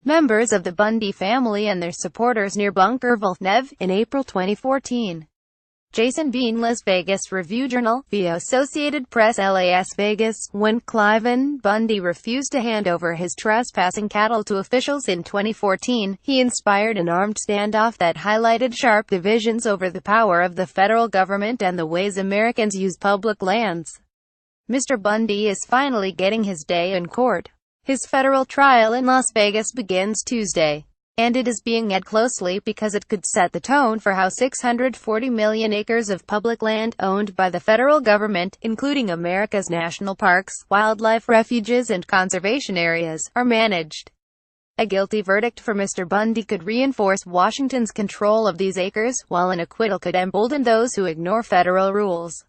members of the Bundy family and their supporters near Bunkerville, Nev, in April 2014. Jason BeanLas Vegas ReviewJournal, via Associated Press. Las Vegas. When Cliven Bundy refused to hand over his trespassing cattle to officials in 2014, he inspired an armed standoff that highlighted sharp divisions over the power of the federal government and the ways Americans use public lands. Mr. Bundy is finally getting his day in court. His federal trial in Las Vegas begins Tuesday, and it is being eyed closely because it could set the tone for how 640 million acres of public land owned by the federal government, including America's national parks, wildlife refuges and conservation areas, are managed. A guilty verdict for Mr. Bundy could reinforce Washington's control of these acres, while an acquittal could embolden those who ignore federal rules.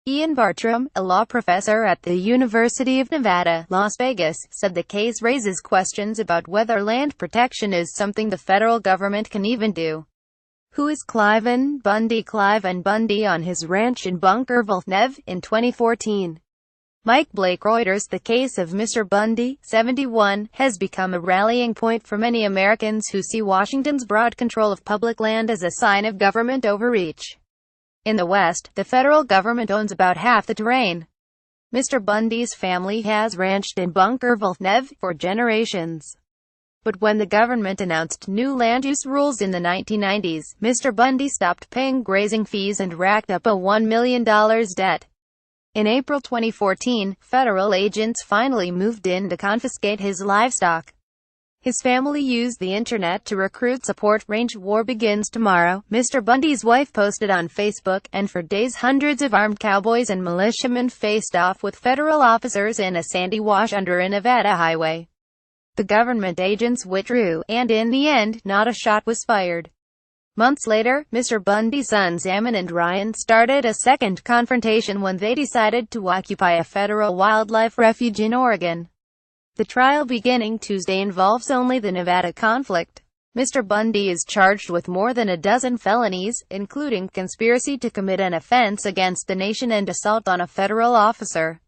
Ian Bartram, a law professor at the University of Nevada, Las Vegas, said the case raises questions about whether land protection is something the federal government can even do. Who is Cliven Bundy? Cliven Bundy on his ranch in Bunkerville, Nev, in 2014. Mike Blake Reuters. The case of Mr. Bundy, 71, has become a rallying point for many Americans who see Washington's broad control of public land as a sign of government overreach. In the West, the federal government owns about half the terrain. Mr. Bundy's family has ranched in Bunkerville, Nev, for generations. But when the government announced new land use rules in the 1990s, Mr. Bundy stopped paying grazing fees and racked up a $1 million debt. In April 2014, federal agents finally moved in to confiscate his livestock. His family used the internet to recruit support. Range war begins tomorrow, Mr. Bundy's wife posted on Facebook, and for days hundreds of armed cowboys and militiamen faced off with federal officers in a sandy wash under a Nevada highway. The government agents withdrew, and in the end, not a shot was fired. Months later, Mr. Bundy's sons Ammon and Ryan started a second confrontation when they decided to occupy a federal wildlife refuge in Oregon. The trial beginning Tuesday involves only the Nevada conflict. Mr. Bundy is charged with more than a dozen felonies, including conspiracy to commit an offense against the nation and assault on a federal officer.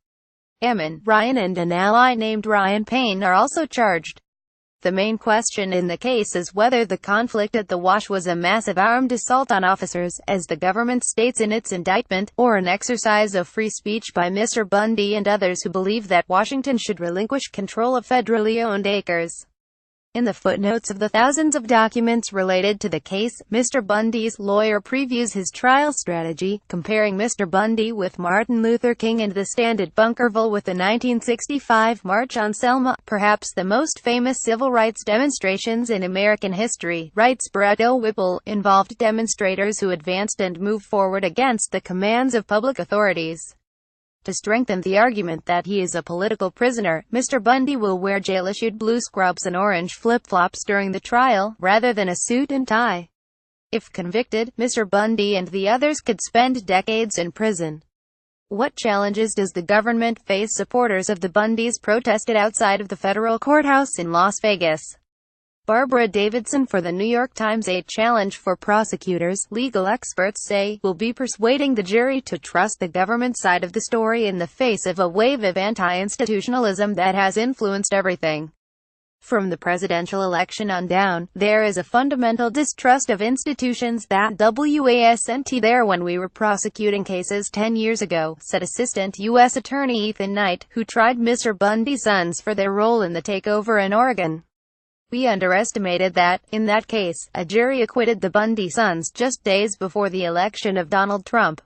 Ammon, Ryan and an ally named Ryan Payne are also charged. The main question in the case is whether the conflict at the Wash was a massive armed assault on officers, as the government states in its indictment, or an exercise of free speech by Mr. Bundy and others who believe that Washington should relinquish control of federally owned acres. In the footnotes of the thousands of documents related to the case, Mr. Bundy's lawyer previews his trial strategy, comparing Mr. Bundy with Martin Luther King and the stand at Bunkerville with the 1965 March on Selma, perhaps the most famous civil rights demonstrations in American history, writes Brett O. Whipple, involved demonstrators who advanced and moved forward against the commands of public authorities. To strengthen the argument that he is a political prisoner, Mr. Bundy will wear jail-issued blue scrubs and orange flip-flops during the trial, rather than a suit and tie. If convicted, Mr. Bundy and the others could spend decades in prison. What challenges does the government face? Supporters of the Bundys protested outside of the federal courthouse in Las Vegas. Barbara Davidson for The New York Times. A challenge for prosecutors, legal experts say, will be persuading the jury to trust the government side of the story in the face of a wave of anti-institutionalism that has influenced everything. From the presidential election on down, there is a fundamental distrust of institutions that wasn't there when we were prosecuting cases 10 years ago, said Assistant U.S. Attorney Ethan Knight, who tried Mr. Bundy's sons for their role in the takeover in Oregon. We underestimated that, in that case, a jury acquitted the Bundy sons just days before the election of Donald Trump.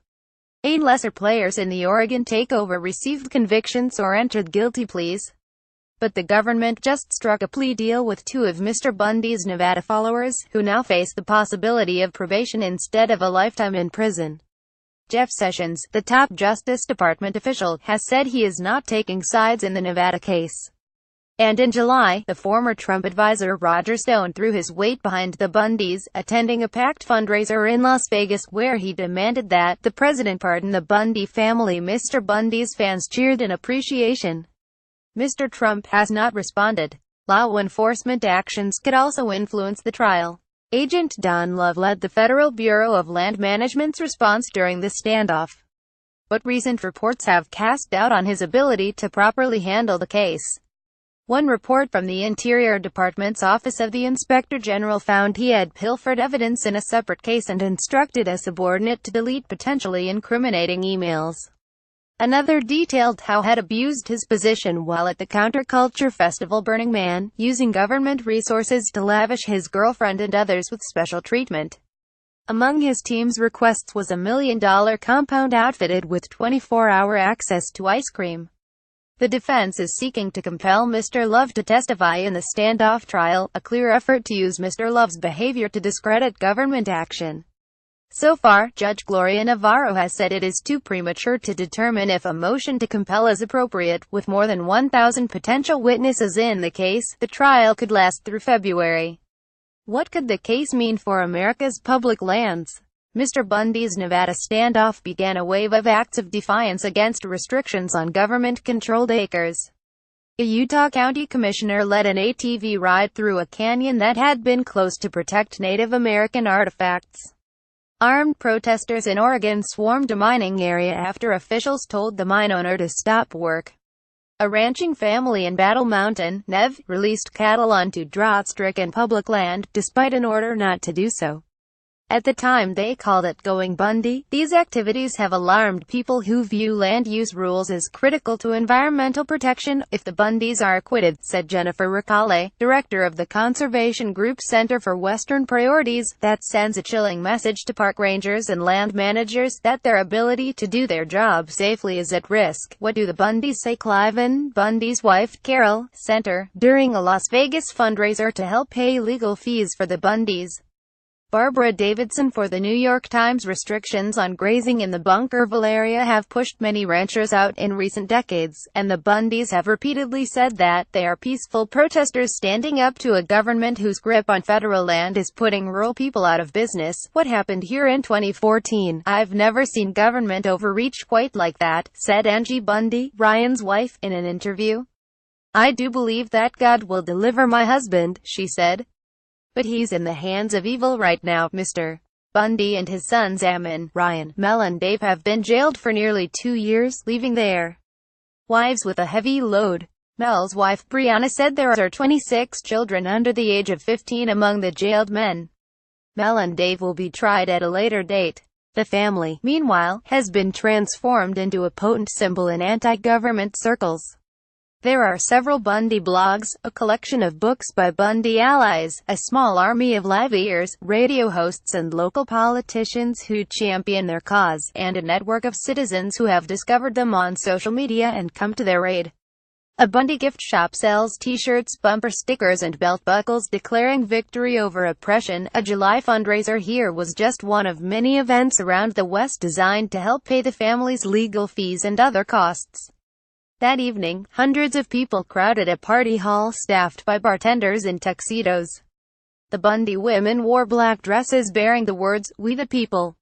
8 lesser players in the Oregon takeover received convictions or entered guilty pleas. But the government just struck a plea deal with 2 of Mr. Bundy's Nevada followers, who now face the possibility of probation instead of a lifetime in prison. Jeff Sessions, the top Justice Department official, has said he is not taking sides in the Nevada case. And in July, the former Trump advisor Roger Stone threw his weight behind the Bundys, attending a packed fundraiser in Las Vegas where he demanded that the president pardon the Bundy family. Mr. Bundy's fans cheered in appreciation. Mr. Trump has not responded. Law enforcement actions could also influence the trial. Agent Don Love led the Federal Bureau of Land Management's response during the standoff. But recent reports have cast doubt on his ability to properly handle the case. One report from the Interior Department's Office of the Inspector General found he had pilfered evidence in a separate case and instructed a subordinate to delete potentially incriminating emails. Another detailed how had abused his position while at the counterculture festival Burning Man, using government resources to lavish his girlfriend and others with special treatment. Among his team's requests was a $1 million compound outfitted with 24-hour access to ice cream. The defense is seeking to compel Mr. Love to testify in the standoff trial, a clear effort to use Mr. Love's behavior to discredit government action. So far, Judge Gloria Navarro has said it is too premature to determine if a motion to compel is appropriate. With more than 1,000 potential witnesses in the case, the trial could last through February. What could the case mean for America's public lands? Mr. Bundy's Nevada standoff began a wave of acts of defiance against restrictions on government-controlled acres. A Utah County commissioner led an ATV ride through a canyon that had been closed to protect Native American artifacts. Armed protesters in Oregon swarmed a mining area after officials told the mine owner to stop work. A ranching family in Battle Mountain, Nev, released cattle onto drought-stricken public land, despite an order not to do so. At the time they called it going Bundy. These activities have alarmed people who view land use rules as critical to environmental protection. If the Bundys are acquitted, said Jennifer Ricale, director of the conservation group Center for Western Priorities, that sends a chilling message to park rangers and land managers that their ability to do their job safely is at risk. What do the Bundys say? Cliven Bundy's wife, Carol, Center, during a Las Vegas fundraiser to help pay legal fees for the Bundys. Barbara Davidson for The New York Times. Restrictions on grazing in the Bunkerville area have pushed many ranchers out in recent decades, and the Bundys have repeatedly said that they are peaceful protesters standing up to a government whose grip on federal land is putting rural people out of business. What happened here in 2014? I've never seen government overreach quite like that, said Angie Bundy, Ryan's wife, in an interview. I do believe that God will deliver my husband, she said. But he's in the hands of evil right now. Mr. Bundy and his sons Ammon, Ryan, Mel and Dave have been jailed for nearly 2 years, leaving their wives with a heavy load. Mel's wife Brianna said there are 26 children under the age of 15 among the jailed men. Mel and Dave will be tried at a later date. The family, meanwhile, has been transformed into a potent symbol in anti-government circles. There are several Bundy blogs, a collection of books by Bundy allies, a small army of live ears, radio hosts and local politicians who champion their cause, and a network of citizens who have discovered them on social media and come to their aid. A Bundy gift shop sells t-shirts, bumper stickers and belt buckles declaring victory over oppression. A July fundraiser here was just one of many events around the West designed to help pay the family's legal fees and other costs. That evening, hundreds of people crowded a party hall staffed by bartenders in tuxedos. The Bundy women wore black dresses bearing the words, "We the People."